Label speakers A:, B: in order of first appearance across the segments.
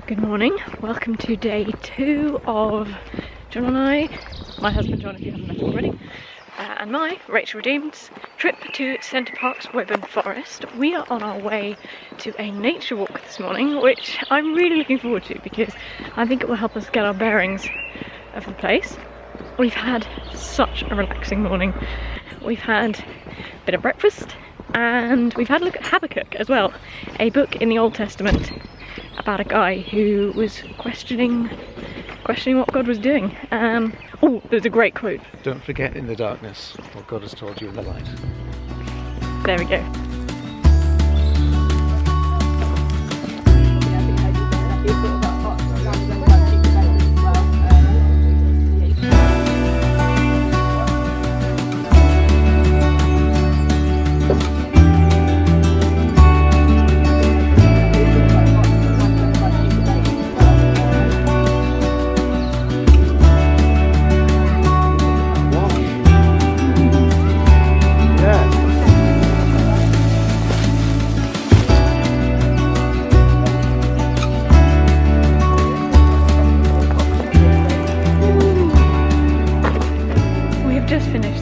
A: Good morning, welcome to day 2 of John and I, my husband John if you haven't met him already, and my, Rachel Redeemed's, trip to Centre Parcs Woburn Forest. We are on our way to a nature walk this morning, which I'm really looking forward to because I think it will help us get our bearings of the place. We've had such a relaxing morning. We've had a bit of breakfast and we've had a look at Habakkuk as well, a book in the Old Testament about a guy who was questioning what God was doing. Oh, there's a great quote.
B: Don't forget in the darkness what God has told you in the light.
A: There we go.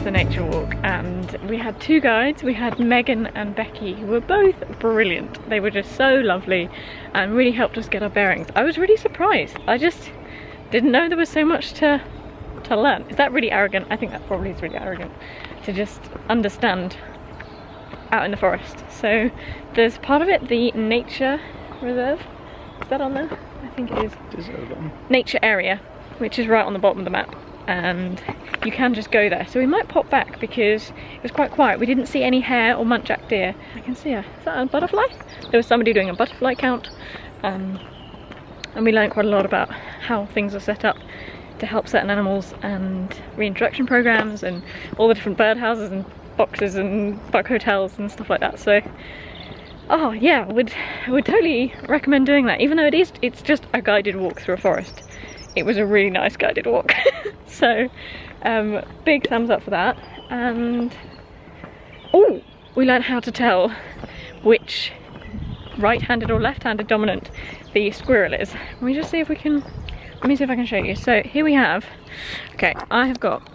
A: The nature walk, and we had two guides. We had Megan and Becky, who were both brilliant. They were just so lovely and really helped us get our bearings. I was really surprised. I just didn't know there was so much to learn. Is that really arrogant? I think that probably is really arrogant to just understand out in the forest. So there's part of it, the nature reserve. Is that on there? I think it is. Nature area, which is right on the bottom of the map. And you can just go there, so we might pop back because it was quite quiet. We didn't see any hare or muntjac deer. I can see is that a butterfly? There was somebody doing a butterfly count, and we learned quite a lot about how things are set up to help certain animals and reintroduction programs and all the different bird houses and boxes and bug hotels and stuff like that. So oh yeah, would totally recommend doing that, even though it's just a guided walk through a forest. It was a really nice guided walk. So big thumbs up for that. And oh, we learned how to tell which right-handed or left-handed dominant the squirrel is. Let me just see if we can, let me see if I can show you. So here we have, okay, I have got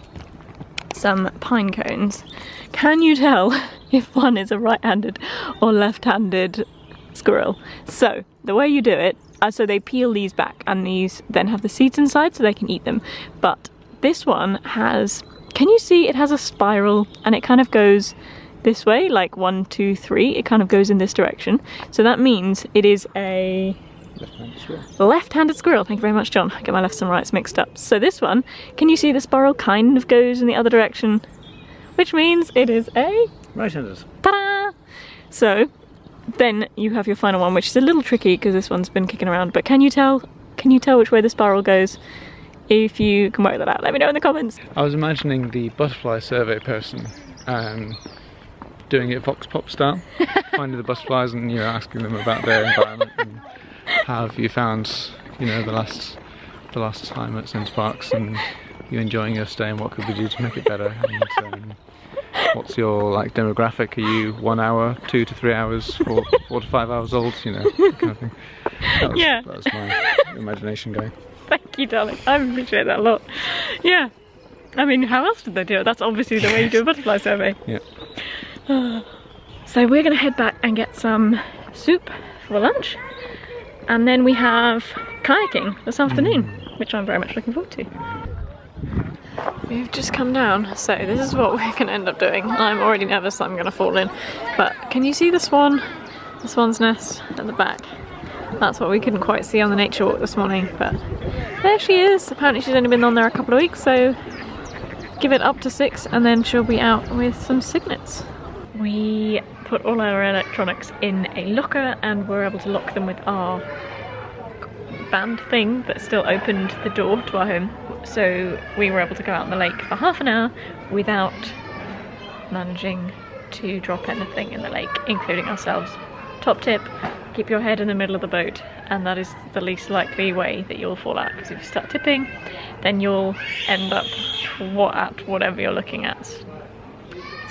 A: some pine cones. Can you tell if one is a right-handed or left-handed squirrel? So the way you do it, so they peel these back and these then have the seeds inside so they can eat them. But this one has, can you see it has a spiral and it kind of goes this way, like 1, 2, 3, it kind of goes in this direction. So that means it is a left-handed squirrel. Left-handed squirrel, thank you very much John. I get my lefts and rights mixed up. So this one, can you see the spiral kind of goes in the other direction? Which means it is a
B: right-handed.
A: Ta-da! So then you have your final one, which is a little tricky because this one's been kicking around, but can you tell which way the spiral goes? If you can work that out, let me know in the comments.
B: I was imagining the butterfly survey person doing it Vox Pop style, finding the butterflies and asking them about their environment and how have you found the last time at Centre Parcs and you enjoying your stay and what could we do to make it better, and what's your demographic? Are you 1 hour, 2 to 3 hours, 4 to 5 hours old? That kind of thing. That was my imagination going.
A: Thank you, darling. I appreciate that a lot. Yeah. I mean, how else did they do it? That's obviously the way you do a butterfly survey.
B: Yeah.
A: So we're going to head back and get some soup for lunch. And then we have kayaking this afternoon, which I'm very much looking forward to. We've just come down, so this is what we're going to end up doing. I'm already nervous that I'm going to fall in. But can you see the swan? The swan's nest at the back. That's what we couldn't quite see on the nature walk this morning, but there she is. Apparently she's only been on there a couple of weeks, so give it up to 6 and then she'll be out with some cygnets. We put all our electronics in a locker and we're able to lock them with our band thing that still opened the door to our home. So we were able to go out on the lake for half an hour without managing to drop anything in the lake, including ourselves. Top tip, keep your head in the middle of the boat, and that is the least likely way that you'll fall out, because if you start tipping then you'll end up at whatever you're looking at.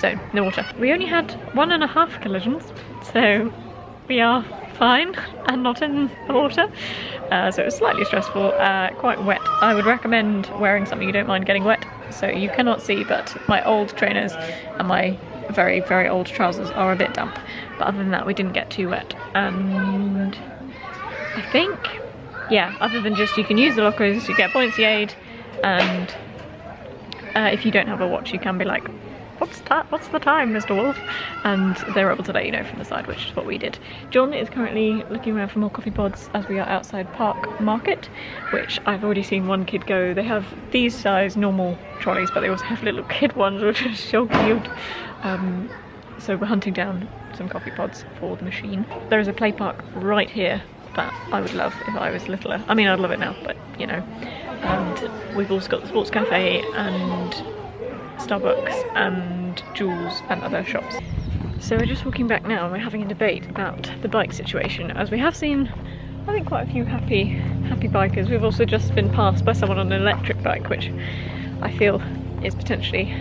A: So, in the water. We only had 1.5 collisions, so we are fine and not in the water. So it was slightly stressful, quite wet. I would recommend wearing something you don't mind getting wet. So you cannot see, but my old trainers and my very, very old trousers are a bit damp. But other than that, we didn't get too wet. And I think, yeah, other than just you can use the lockers, you get buoyancy aid, and if you don't have a watch, you can be like, what's the time, Mr. Wolf? And they're able to let you know from the side, which is what we did. John is currently looking around for more coffee pods as we are outside Park Market, which I've already seen one kid go. They have these size normal trolleys, but they also have little kid ones, which is so cute. So we're hunting down some coffee pods for the machine. There is a play park right here that I would love if I was littler. I mean, I'd love it now, but you know. And we've also got the sports cafe and Starbucks and Jules and other shops. So we're just walking back now and we're having a debate about the bike situation, as we have seen, I think, quite a few happy bikers. We've also just been passed by someone on an electric bike, which I feel is potentially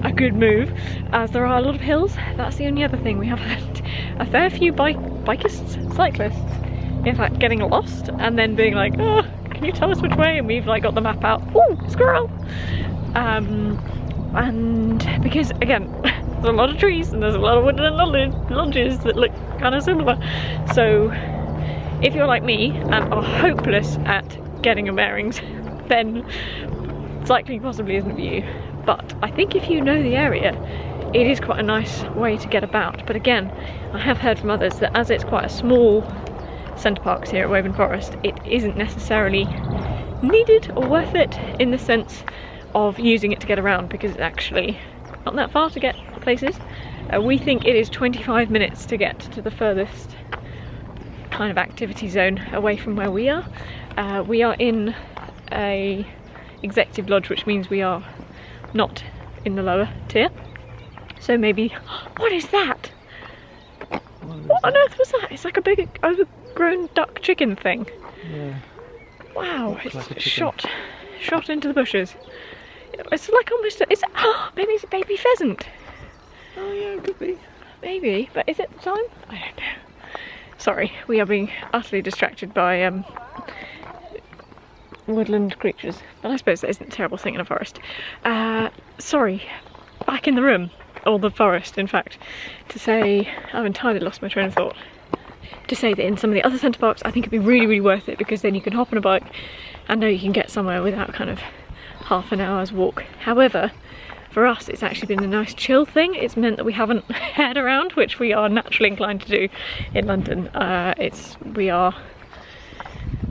A: a good move, as there are a lot of hills. That's the only other thing. We have had a fair few cyclists, in fact, getting lost and then being like, oh, can you tell us which way? And we've like got the map out. Ooh, squirrel! And because again, there's a lot of trees and there's a lot of wooden lodges that look kind of similar. So if you're like me and are hopeless at getting your bearings, then cycling possibly isn't for you. But I think if you know the area, it is quite a nice way to get about. But again, I have heard from others that as it's quite a small centre parks here at Woburn Forest, it isn't necessarily needed or worth it in the sense of using it to get around, because it's actually not that far to get places. We think it is 25 minutes to get to the furthest kind of activity zone away from where we are. We are in a executive lodge, which means we are not in the lower tier. So maybe, what is that? What on earth was that? It's like a big overgrown duck chicken thing.
B: Yeah.
A: Wow,
B: Looks
A: it's
B: like a chicken.
A: shot into the bushes. It's like almost maybe it's a baby pheasant.
B: Oh yeah, it could be.
A: Maybe, but is it the time? I don't know. Sorry, we are being utterly distracted by woodland creatures, but I suppose that isn't a terrible thing in a forest. Sorry, back in the room, or the forest in fact, to say, I've entirely lost my train of thought. To say that in some of the other centre parks I think it'd be really, really worth it, because then you can hop on a bike and know you can get somewhere without kind of half an hour's walk. However, for us it's actually been a nice chill thing. It's meant that we haven't had around, which we are naturally inclined to do in London. We are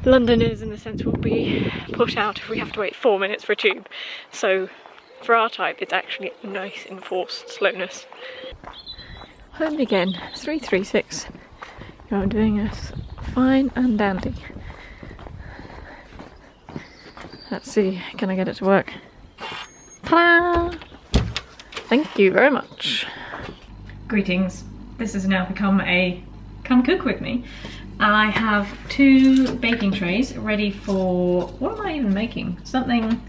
A: Londoners in the sense we'll be put out if we have to wait 4 minutes for a tube. So for our type it's actually a nice enforced slowness. Home again, 336. I'm doing this fine and dandy. Let's see, can I get it to work? Ta-da! Thank you very much. Greetings. This has now become a come cook with me. I have 2 baking trays ready for, what am I even making? Something,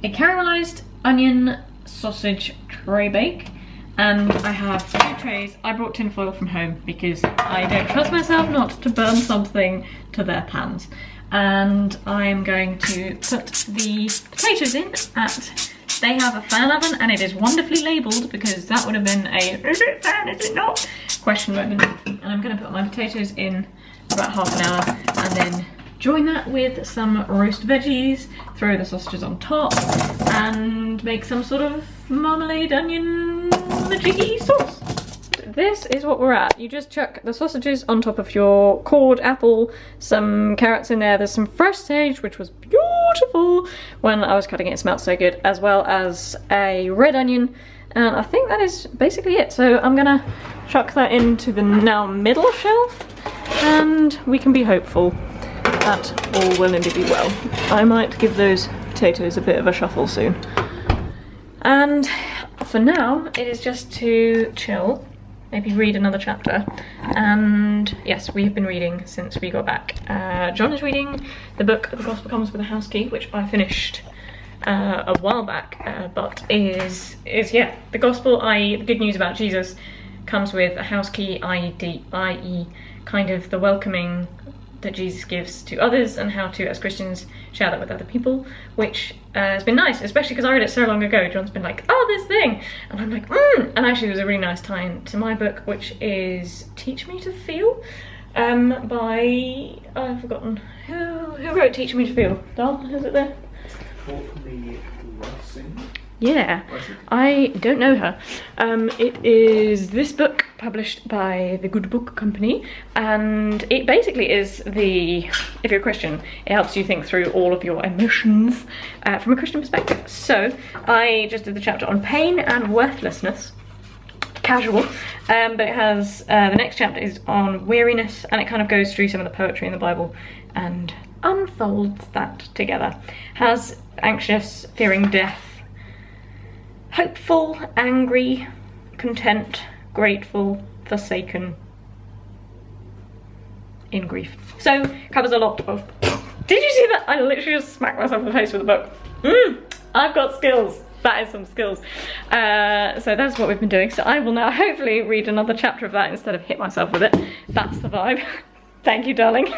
A: a caramelized onion sausage tray bake. And I have 2 trays. I brought tin foil from home because I don't trust myself not to burn something to their pans. And I'm going to put the potatoes in they have a fan oven, and it is wonderfully labelled, because that would have been a, is it fan, is it not? Question moment. And I'm going to put my potatoes in for about half an hour and then join that with some roast veggies, throw the sausages on top, and make some sort of marmalade onion magic-y sauce. This is what we're at. You just chuck the sausages on top of your cored apple, some carrots in there, there's some fresh sage, which was beautiful when I was cutting it, it smelled so good, as well as a red onion, and I think that is basically it. So I'm gonna chuck that into the now middle shelf, and we can be hopeful that all will indeed be well. I might give those potatoes a bit of a shuffle soon. And for now, it is just to chill, maybe read another chapter. And yes, we have been reading since we got back. John is reading the book The Gospel Comes with a House Key, which I finished a while back, but is yeah, the gospel, i.e. the good news about Jesus, comes with a house key, i.e. kind of the welcoming that Jesus gives to others and how to, as Christians, share that with other people, which has been nice, especially because I read it so long ago. John's been like, oh, this thing, and I'm like, and actually it was a really nice tie-in to my book, which is Teach Me to Feel, by, I've forgotten, who wrote Teach Me to Feel? Don, is it there?
B: Courtney Russing?
A: Yeah, I don't know her. It is this book published by the Good Book Company, and it basically is if you're a Christian, it helps you think through all of your emotions from a Christian perspective. So I just did the chapter on pain and worthlessness, casual, but it has, the next chapter is on weariness, and it kind of goes through some of the poetry in the Bible and unfolds that together. Has anxious, fearing death, hopeful, angry, content, grateful, forsaken, in grief. So, covers a lot of... Did you see that? I literally just smacked myself in the face with a book. I've got skills. That is some skills. So that's what we've been doing. So I will now hopefully read another chapter of that instead of hit myself with it. That's the vibe. Thank you, darling.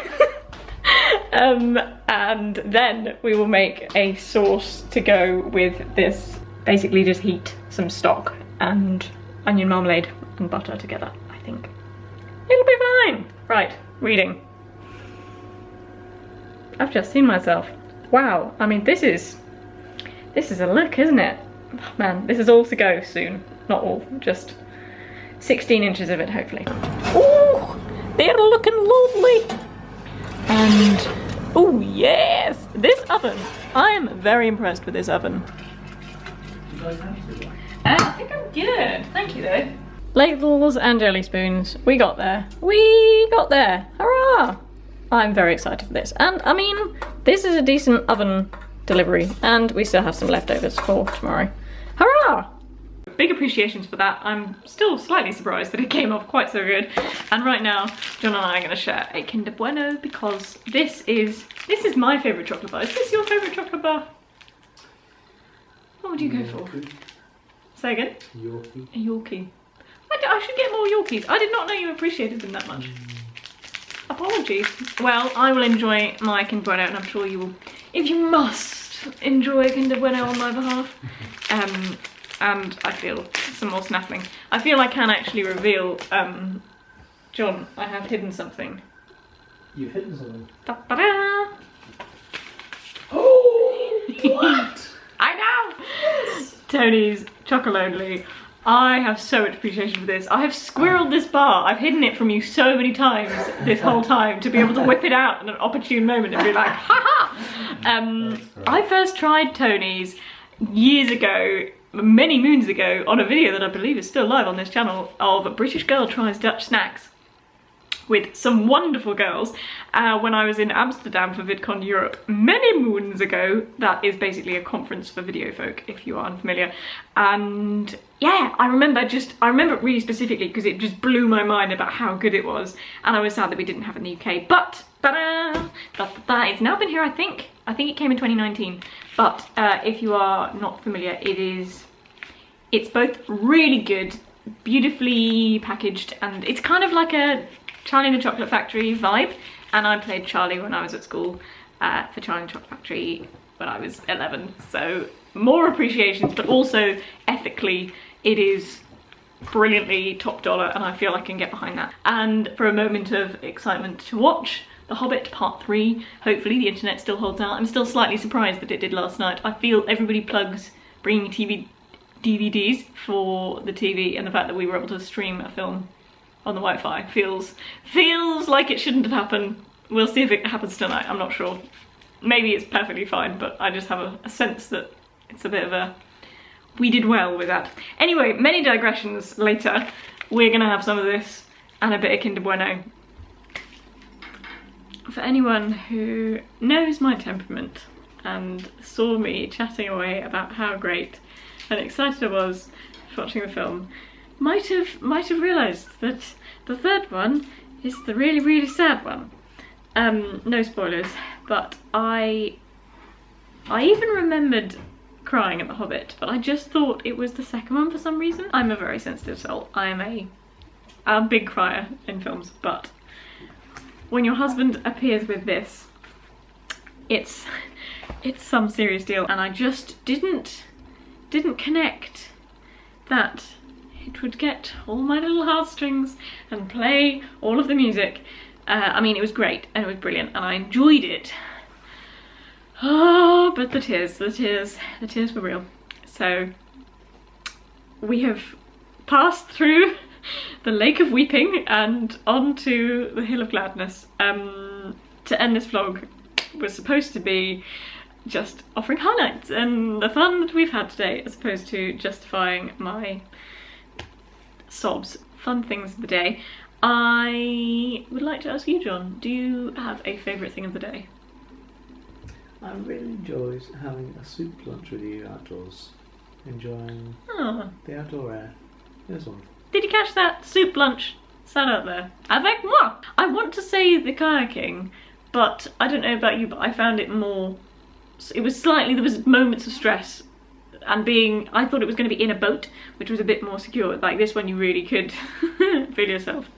A: And then we will make a sauce to go with this. Basically just heat some stock and onion marmalade and butter together, I think. It'll be fine. Right, reading. I've just seen myself. Wow, I mean this is a look, isn't it? Oh, man, this is all to go soon. Not all, just 16 inches of it, hopefully. Ooh, they're looking lovely. And, oh yes, this oven. I am very impressed with this oven. I think I'm good. Thank you though. Ladles and jelly spoons. We got there. We got there. Hurrah! I'm very excited for this. And I mean, this is a decent oven delivery, and we still have some leftovers for tomorrow. Hurrah! Big appreciations for that. I'm still slightly surprised that it came off quite so good. And right now, John and I are going to share a Kinder Bueno because this is my favourite chocolate bar. Is this your favourite chocolate bar? What would you go for? Say again?
B: Yorkie.
A: A Yorkie. I should get more Yorkies. I did not know you appreciated them that much. Apologies. Well, I will enjoy my Kinder Bueno, and I'm sure you will, if you must, enjoy Kinder Bueno on my behalf. And I feel some more snaffling. I feel I can actually reveal, John, I have hidden something.
B: You've hidden something?
A: Da-da-da!
B: Oh, what?
A: I know! Yes. Tony's Chocolonely. I have so much appreciation for this. I have squirreled this bar. I've hidden it from you so many times this whole time to be able to whip it out at an opportune moment and be like, ha-ha! I first tried Tony's years ago, many moons ago, on a video that I believe is still live on this channel of a British girl tries Dutch snacks with some wonderful girls when I was in Amsterdam for VidCon Europe many moons ago. That is basically a conference for video folk, if you are unfamiliar. And yeah, I remember it really specifically because it just blew my mind about how good it was, and I was sad that we didn't have it in the UK. But it's now been here, I think it came in 2019. But if you are not familiar, it's both really good, beautifully packaged, and it's kind of like a Charlie and the Chocolate Factory vibe. And I played Charlie when I was at school for Charlie and the Chocolate Factory when I was 11. So more appreciations, but also ethically it is brilliantly top dollar, and I feel I can get behind that. And for a moment of excitement to watch The Hobbit Part 3, hopefully the internet still holds out. I'm still slightly surprised that it did last night. I feel everybody plugs bringing DVDs for the TV, and the fact that we were able to stream a film on the Wi-Fi feels like it shouldn't have happened. We'll see if it happens tonight, I'm not sure. Maybe it's perfectly fine, but I just have a sense that it's a bit of a... we did well with that. Anyway, many digressions later. We're gonna have some of this and a bit of Kinder Bueno. For anyone who knows my temperament and saw me chatting away about how great and excited I was watching the film, might have realised that the third one is the really, really sad one. No spoilers, but I even remembered crying at The Hobbit, but I just thought it was the second one for some reason. I'm a very sensitive soul. I am a big crier in films, but when your husband appears with this, it's some serious deal, and I just didn't connect that it would get all my little heartstrings and play all of the music. I mean, it was great and it was brilliant and I enjoyed it. Oh, but the tears were real. So we have passed through the lake of weeping and onto the hill of gladness. To end this vlog was supposed to be just offering highlights and the fun that we've had today, as opposed to justifying my sobs. Fun things of the day. I would like to ask you, John, do you have a favourite thing of the day?
B: I really enjoyed having a soup lunch with you outdoors, enjoying the outdoor air. It was wonderful.
A: Did you catch that? Soup lunch sat out there. Avec moi! I want to say the kayaking, but I don't know about you, but I found it more... It was slightly... There was moments of stress, and I thought it was going to be in a boat, which was a bit more secure. Like this one you really could feel yourself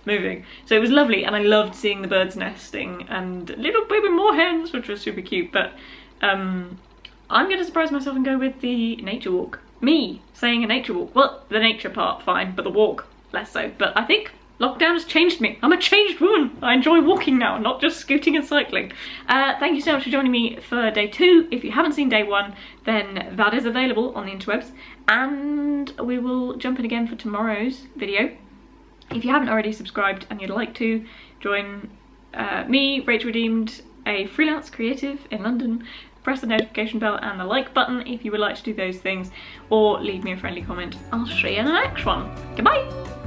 A: moving. So it was lovely, and I loved seeing the birds nesting and little baby moorhens, which was super cute. But I'm going to surprise myself and go with the nature walk. Me saying a nature walk. Well, the nature part fine, but the walk less so. But I think lockdown has changed me. I'm a changed woman. I enjoy walking now, not just scooting and cycling. Thank you so much for joining me for day 2. If you haven't seen day 1, then that is available on the interwebs. And we will jump in again for tomorrow's video. If you haven't already subscribed and you'd like to join me, Rachel Redeemed, a freelance creative in London, press the notification bell and the like button if you would like to do those things, or leave me a friendly comment. I'll see you in the next one. Goodbye!